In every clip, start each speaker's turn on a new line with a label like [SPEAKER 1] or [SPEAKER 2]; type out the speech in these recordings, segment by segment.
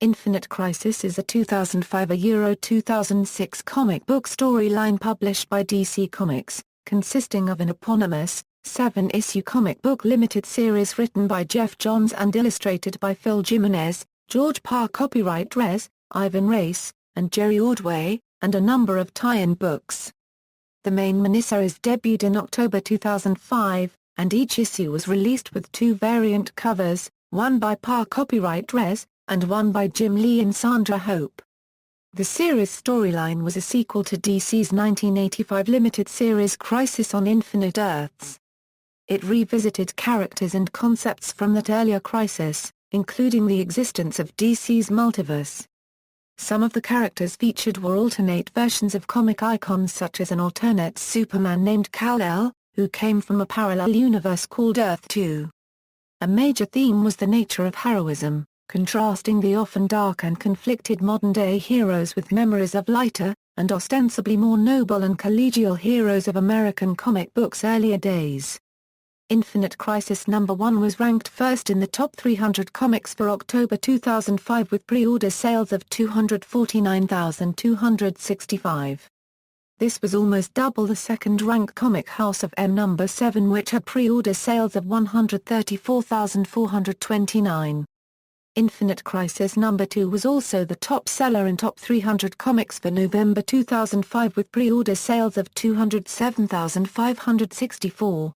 [SPEAKER 1] Infinite Crisis is a 2005 Euro 2006 comic book storyline published by DC Comics, consisting of an eponymous, 7-issue comic book limited series written by Geoff Johns and illustrated by Phil Jimenez, George Parr. Copyright Reis, Ivan Reis, and Jerry Ordway, and a number of tie-in books. The main miniseries debuted in October 2005, and each issue was released with two variant covers, one by Parr. Copyright Reis, and one by Jim Lee and Sandra Hope. The series' storyline was a sequel to DC's 1985 limited series Crisis on Infinite Earths. It revisited characters and concepts from that earlier crisis, including the existence of DC's Multiverse. Some of the characters featured were alternate versions of comic icons such as an alternate Superman named Kal-L, who came from a parallel universe called Earth 2. A major theme was the nature of heroism, contrasting the often dark and conflicted modern-day heroes with memories of lighter, and ostensibly more noble and collegial heroes of American comic books' earlier days. Infinite Crisis #1 was ranked first in the top 300 comics for October 2005 with pre-order sales of 249,265. This was almost double the second-ranked comic house of M #7, which had pre-order sales of 134,429. Infinite Crisis #2 was also the top seller in top 300 comics for November 2005 with pre-order sales of 207,564.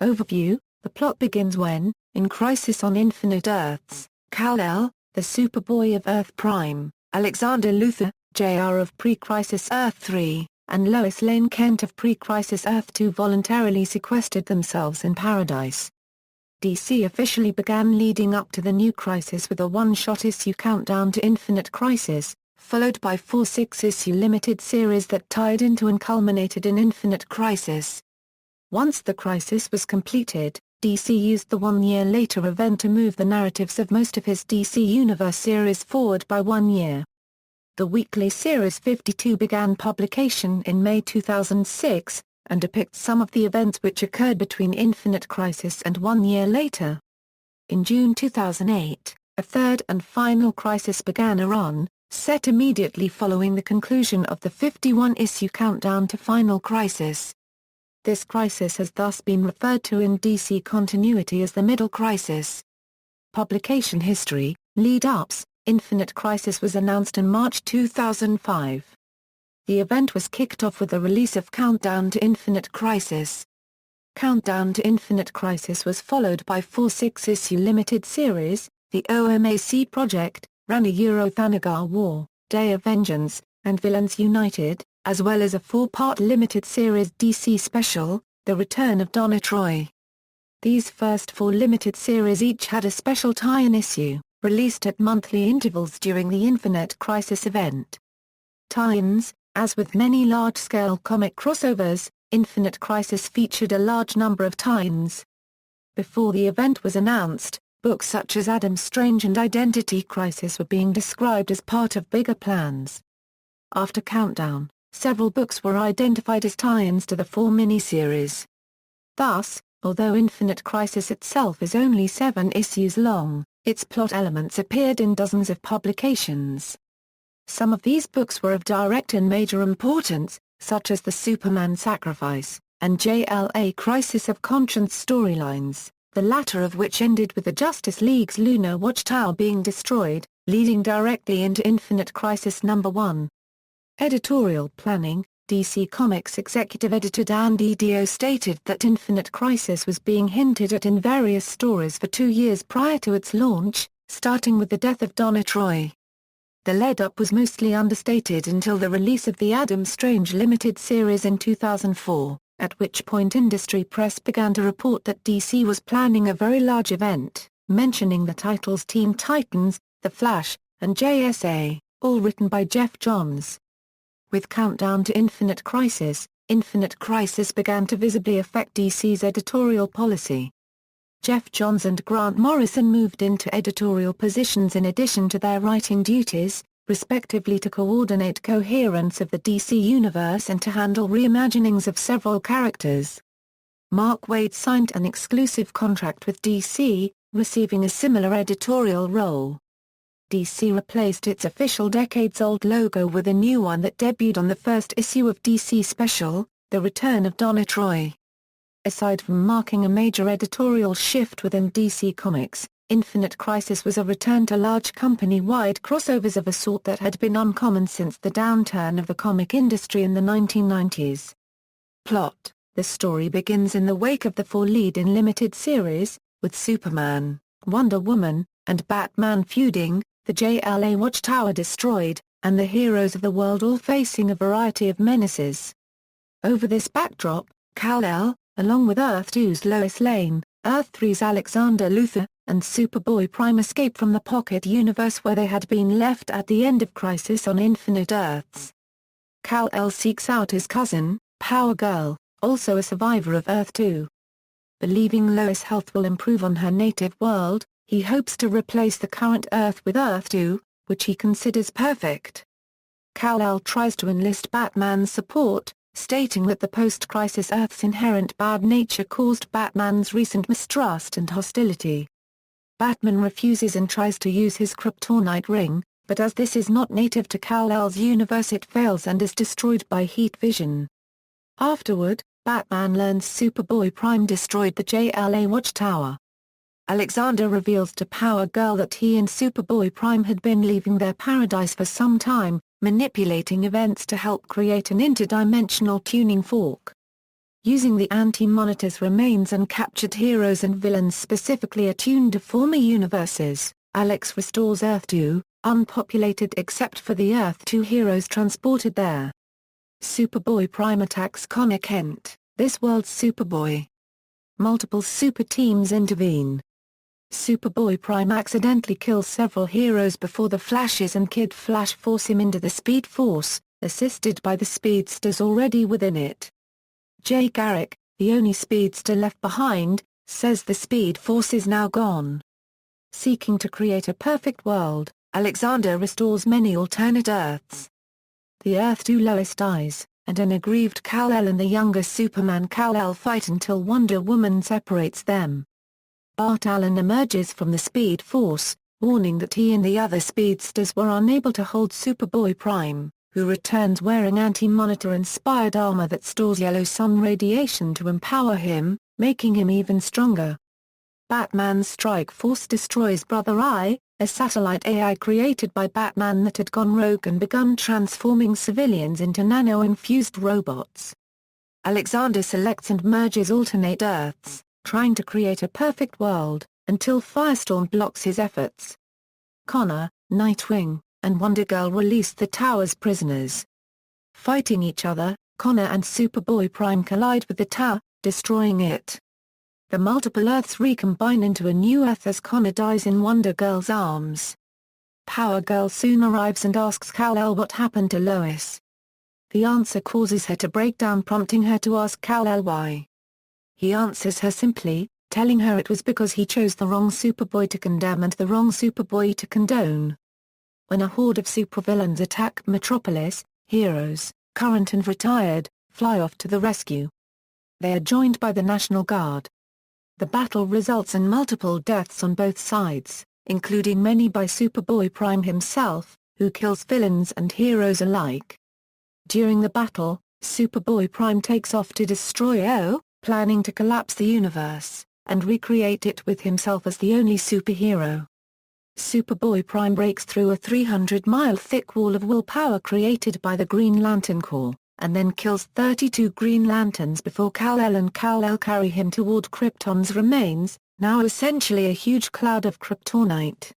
[SPEAKER 1] Overview: the plot begins when, in Crisis on Infinite Earths, Kal-L, the Superboy of Earth Prime, Alexander Luthor, Jr. of Pre-Crisis Earth 3, and Lois Lane Kent of Pre-Crisis Earth 2 voluntarily sequestered themselves in paradise. DC officially began leading up to the new crisis with a one-shot issue Countdown to Infinite Crisis, followed by 4 6-issue limited series that tied into and culminated in Infinite Crisis. Once the crisis was completed, DC used the 1 year later event to move the narratives of most of his DC Universe series forward by 1 year. The weekly series 52 began publication in May 2006, and depicts some of the events which occurred between Infinite Crisis and 1 year later. In June 2008, a third and final crisis began a run, set immediately following the conclusion of the 51-issue Countdown to Final Crisis. This crisis has thus been referred to in DC continuity as the Middle Crisis. Publication history: lead-ups: Infinite Crisis was announced in March 2005. The event was kicked off with the release of Countdown to Infinite Crisis. Countdown to Infinite Crisis was followed by 4 6-issue limited series, The OMAC Project, Rana Euro Thanagar War, Day of Vengeance, and Villains United, as well as a 4-part limited series DC Special, The Return of Donna Troy. These first 4 limited series each had a special tie-in issue, released at monthly intervals during the Infinite Crisis event. Tie-ins: as with many large-scale comic crossovers, Infinite Crisis featured a large number of tie-ins. Before the event was announced, books such as Adam Strange and Identity Crisis were being described as part of bigger plans. After Countdown, several books were identified as tie-ins to the 4 miniseries. Thus, although Infinite Crisis itself is only 7 issues long, its plot elements appeared in dozens of publications. Some of these books were of direct and major importance, such as the Superman Sacrifice, and JLA Crisis of Conscience storylines, the latter of which ended with the Justice League's Lunar Watchtower being destroyed, leading directly into Infinite Crisis #1. Editorial planning: DC Comics executive editor Dan DiDio stated that Infinite Crisis was being hinted at in various stories for 2 years prior to its launch, starting with the death of Donna Troy. The lead-up was mostly understated until the release of the Adam Strange limited series in 2004, at which point industry press began to report that DC was planning a very large event, mentioning the titles Teen Titans, The Flash, and JSA, all written by Geoff Johns. With Countdown to Infinite Crisis began to visibly affect DC's editorial policy. Geoff Johns and Grant Morrison moved into editorial positions in addition to their writing duties, respectively, to coordinate coherence of the DC Universe and to handle reimaginings of several characters. Mark Waid signed an exclusive contract with DC, receiving a similar editorial role. DC replaced its official decades-old logo with a new one that debuted on the first issue of DC Special, The Return of Donna Troy. Aside from marking a major editorial shift within DC Comics, Infinite Crisis was a return to large company-wide crossovers of a sort that had been uncommon since the downturn of the comic industry in the 1990s. Plot: the story begins in the wake of the four lead-in limited series, with Superman, Wonder Woman, and Batman feuding, the JLA Watchtower destroyed, and the heroes of the world all facing a variety of menaces. Over this backdrop, Kal-L, along with Earth 2's Lois Lane, Earth 3's Alexander Luthor, and Superboy Prime escape from the Pocket Universe where they had been left at the end of Crisis on Infinite Earths. Kal-L seeks out his cousin, Power Girl, also a survivor of Earth 2. Believing Lois' health will improve on her native world, he hopes to replace the current Earth with Earth 2, which he considers perfect. Kal-L tries to enlist Batman's support, stating that the post-crisis Earth's inherent bad nature caused Batman's recent mistrust and hostility. Batman refuses and tries to use his kryptonite ring, but as this is not native to Kal-L's universe it fails and is destroyed by heat vision. Afterward, Batman learns Superboy Prime destroyed the JLA Watchtower. Alexander reveals to Power Girl that he and Superboy Prime had been leaving their paradise for some time, manipulating events to help create an interdimensional tuning fork. Using the Anti-Monitor's remains and captured heroes and villains specifically attuned to former universes, Alex restores Earth 2, unpopulated except for the Earth 2 heroes transported there. Superboy Prime attacks Connor Kent, this world's Superboy. Multiple super teams intervene. Superboy Prime accidentally kills several heroes before the Flashes and Kid Flash force him into the Speed Force, assisted by the speedsters already within it. Jay Garrick, the only speedster left behind, says the Speed Force is now gone. Seeking to create a perfect world, Alexander restores many alternate Earths. The Earth 2 Lois dies, and an aggrieved Kal-L and the younger Superman Kal-L fight until Wonder Woman separates them. Bart Allen emerges from the Speed Force, warning that he and the other speedsters were unable to hold Superboy Prime, who returns wearing anti-monitor-inspired armor that stores yellow sun radiation to empower him, making him even stronger. Batman's Strike Force destroys Brother Eye, a satellite AI created by Batman that had gone rogue and begun transforming civilians into nano-infused robots. Alexander selects and merges alternate Earths, trying to create a perfect world, until Firestorm blocks his efforts. Connor, Nightwing, and Wonder Girl release the tower's prisoners. Fighting each other, Connor and Superboy Prime collide with the tower, destroying it. The multiple Earths recombine into a new Earth as Connor dies in Wonder Girl's arms. Power Girl soon arrives and asks Kal-L what happened to Lois. The answer causes her to break down, prompting her to ask Kal-L why. He answers her simply, telling her it was because he chose the wrong Superboy to condemn and the wrong Superboy to condone. When a horde of supervillains attack Metropolis, heroes, current and retired, fly off to the rescue. They are joined by the National Guard. The battle results in multiple deaths on both sides, including many by Superboy Prime himself, who kills villains and heroes alike. During the battle, Superboy Prime takes off to destroy O, planning to collapse the universe, and recreate it with himself as the only superhero. Superboy Prime breaks through a 300-mile-thick wall of willpower created by the Green Lantern Corps, and then kills 32 Green Lanterns before Kal-El and Kal-El carry him toward Krypton's remains, now essentially a huge cloud of kryptonite.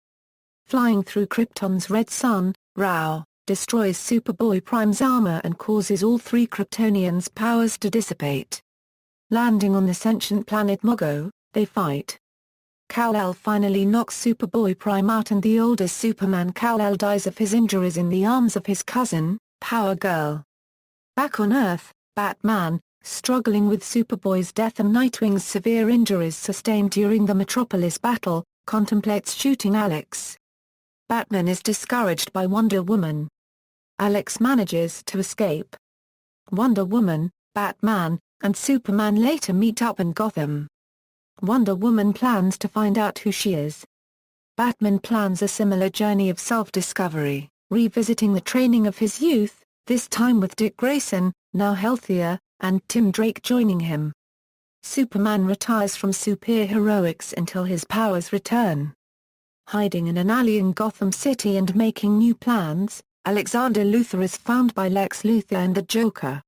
[SPEAKER 1] Flying through Krypton's red sun, Rao destroys Superboy Prime's armor and causes all three Kryptonians' powers to dissipate. Landing on the sentient planet Mogo, they fight. Kal-El finally knocks Superboy Prime out and the older Superman Kal-El dies of his injuries in the arms of his cousin, Power Girl. Back on Earth, Batman, struggling with Superboy's death and Nightwing's severe injuries sustained during the Metropolis battle, contemplates shooting Alex. Batman is discouraged by Wonder Woman. Alex manages to escape. Wonder Woman, Batman, and Superman later meet up in Gotham. Wonder Woman plans to find out who she is. Batman plans a similar journey of self-discovery, revisiting the training of his youth, this time with Dick Grayson, now healthier, and Tim Drake joining him. Superman retires from superheroics until his powers return. Hiding in an alley in Gotham City and making new plans, Alexander Luthor is found by Lex Luthor and the Joker.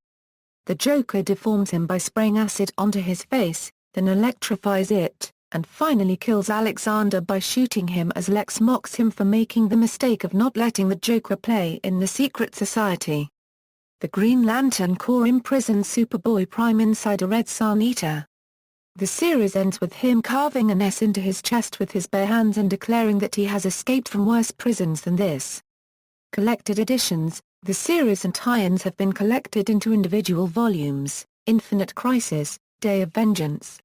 [SPEAKER 1] The Joker deforms him by spraying acid onto his face, then electrifies it, and finally kills Alexander by shooting him as Lex mocks him for making the mistake of not letting the Joker play in the secret society. The Green Lantern Corps imprisons Superboy Prime inside a red Sun Eater. The series ends with him carving an S into his chest with his bare hands and declaring that he has escaped from worse prisons than this. Collected editions, the series and tie-ins have been collected into individual volumes: Infinite Crisis, Day of Vengeance.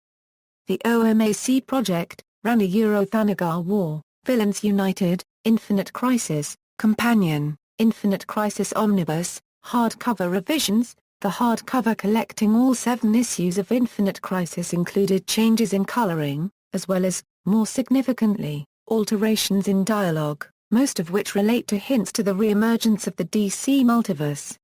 [SPEAKER 1] The OMAC Project, ran a Thanagar War, Villains United, Infinite Crisis, Companion, Infinite Crisis Omnibus, hardcover revisions. The hardcover collecting all 7 issues of Infinite Crisis included changes in coloring, as well as, more significantly, alterations in dialogue, most of which relate to hints to the re-emergence of the DC Multiverse.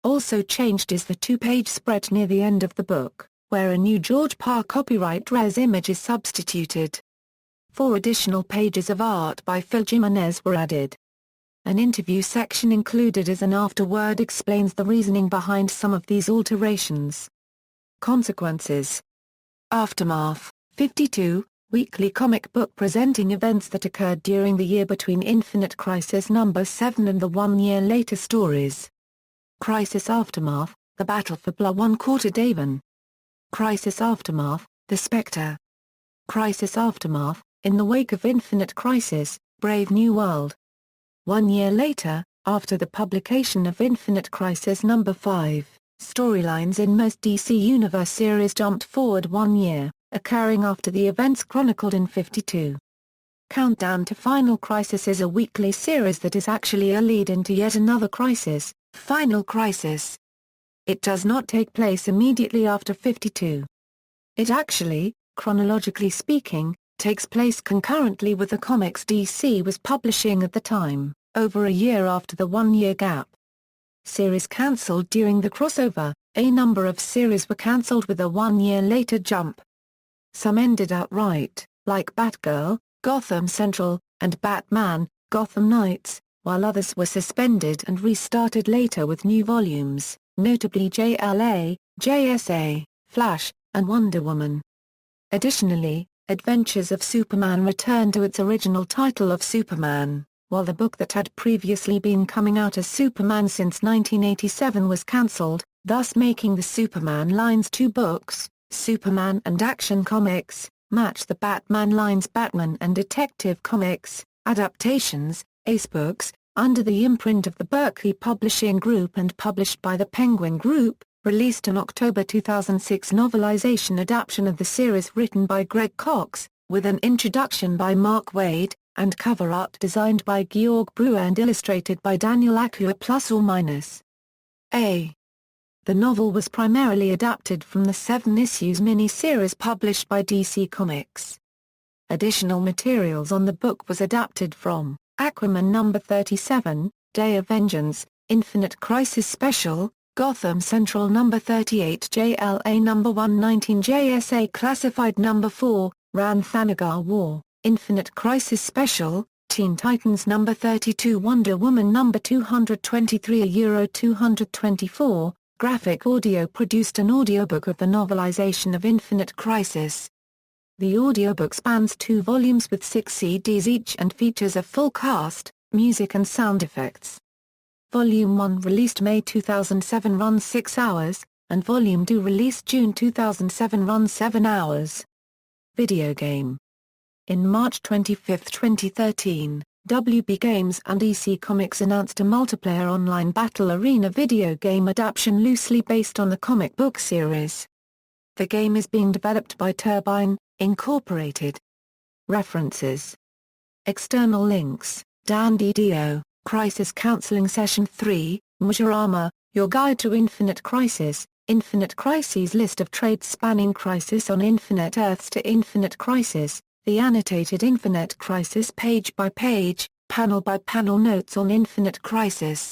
[SPEAKER 1] Also changed is the 2-page spread near the end of the book, where a new George Parr copyright Reis image is substituted. 4 additional pages of art by Phil Jimenez were added. An interview section included as an afterword explains the reasoning behind some of these alterations. Consequences. Aftermath, 52, weekly comic book presenting events that occurred during the year between Infinite Crisis number 7 and the 1 year later stories. Crisis Aftermath, The Battle for Blah 1/4 Davon. Crisis Aftermath, The Spectre. Crisis Aftermath, In the Wake of Infinite Crisis, Brave New World. 1 year later, after the publication of Infinite Crisis number 5, storylines in most DC Universe series jumped forward 1 year, occurring after the events chronicled in 52. Countdown to Final Crisis is a weekly series that is actually a lead into yet another crisis, Final Crisis. It does not take place immediately after 52. It actually, chronologically speaking, takes place concurrently with the comics DC was publishing at the time, over a year after the 1 year gap. Series cancelled during the crossover, a number of series were cancelled with a 1 year later jump. Some ended outright, like Batgirl, Gotham Central, and Batman, Gotham Knights, while others were suspended and restarted later with new volumes, notably JLA, JSA, Flash, and Wonder Woman. Additionally, Adventures of Superman returned to its original title of Superman, while the book that had previously been coming out as Superman since 1987 was cancelled, thus making the Superman line's 2 books, Superman and Action Comics, match the Batman line's Batman and Detective Comics, adaptations, Ace Books, under the imprint of the Berkeley Publishing Group and published by the Penguin Group, released an October 2006 novelization adaptation of the series written by Greg Cox, with an introduction by Mark Waid, and cover art designed by Georg Brewer and illustrated by Daniel Acua +/-. The novel was primarily adapted from the 7 issues mini-series published by DC Comics. Additional materials on the book was adapted from Aquaman number 37, Day of Vengeance, Infinite Crisis Special, Gotham Central number 38, JLA number 119, JSA Classified number 4, Ran Thanagar War, Infinite Crisis Special, Teen Titans number 32, Wonder Woman number 223, Euro 224. Graphic Audio produced an audiobook of the novelization of Infinite Crisis. The audiobook spans 2 volumes with 6 CDs each and features a full cast, music and sound effects. Volume 1 released May 2007 runs 6 hours, and Volume 2 released June 2007 runs 7 hours. Video game. In March 25, 2013, WB Games and EC Comics announced a multiplayer online battle arena video game adaptation loosely based on the comic book series. The game is being developed by Turbine, Incorporated. References. External links, Dan DiDio, Crisis Counseling Session 3, Mujirama, Your Guide to Infinite Crisis, Infinite Crises List of Trades spanning Crisis on Infinite Earths to Infinite Crisis, the annotated Infinite Crisis page-by-page, panel-by-panel notes on Infinite Crisis,